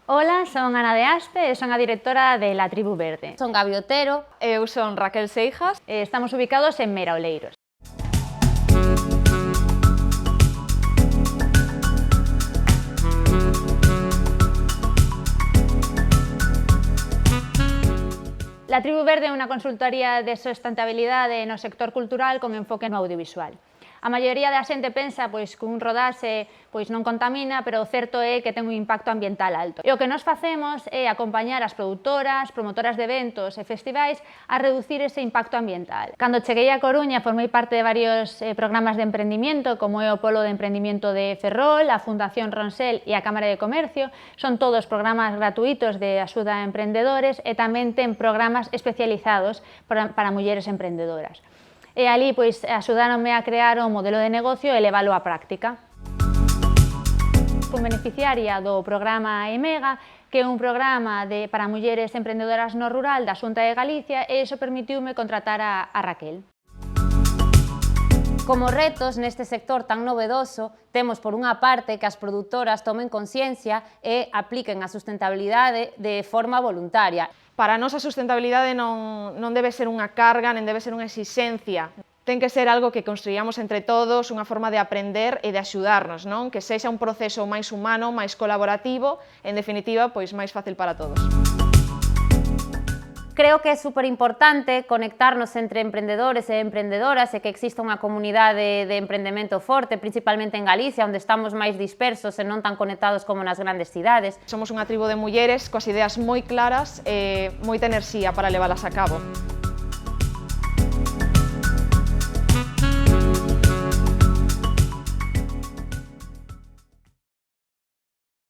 Ola, son Ana de Aspe e son a directora de La Tribu Verde. Son Gabi Otero. Eu son Raquel Seijas. Estamos ubicados en Mera Oleiros. La Tribu Verde é unha consultoría de sustentabilidade no sector cultural con enfoque no audiovisual. A maioría da xente pensa que un rodaxe non contamina, pero o certo é que ten un impacto ambiental alto. E o que nós facemos é acompañar as produtoras, promotoras de eventos e festivais a reducir ese impacto ambiental. Cando cheguei a Coruña formei parte de varios programas de emprendimiento, como é o Polo de Emprendimiento de Ferrol, a Fundación Ronsel e a Cámara de Comercio. Son todos programas gratuitos de axuda a emprendedores e tamén ten programas especializados para mulleres emprendedoras. E ali axudáronme a crear o modelo de negocio e leválo á práctica. Fui beneficiaria do programa EMEGA, que é un programa para mulleres emprendedoras no rural da Xunta de Galicia, e iso permitiume contratar a Raquel. Como retos neste sector tan novedoso, temos por unha parte que as produtoras tomen consciencia e apliquen a sustentabilidade de forma voluntaria. Para nós a sustentabilidade non debe ser unha carga, nen debe ser unha exixencia. Ten que ser algo que construíamos entre todos, unha forma de aprender e de axudarnos, non? Que sexa un proceso máis humano, máis colaborativo, en definitiva, máis fácil para todos. Creo que é superimportante conectarnos entre emprendedores e emprendedoras e que exista unha comunidade de emprendemento forte, principalmente en Galicia, onde estamos máis dispersos e non tan conectados como nas grandes cidades. Somos unha tribo de mulleres coas ideas moi claras e moita enerxía para leválas a cabo.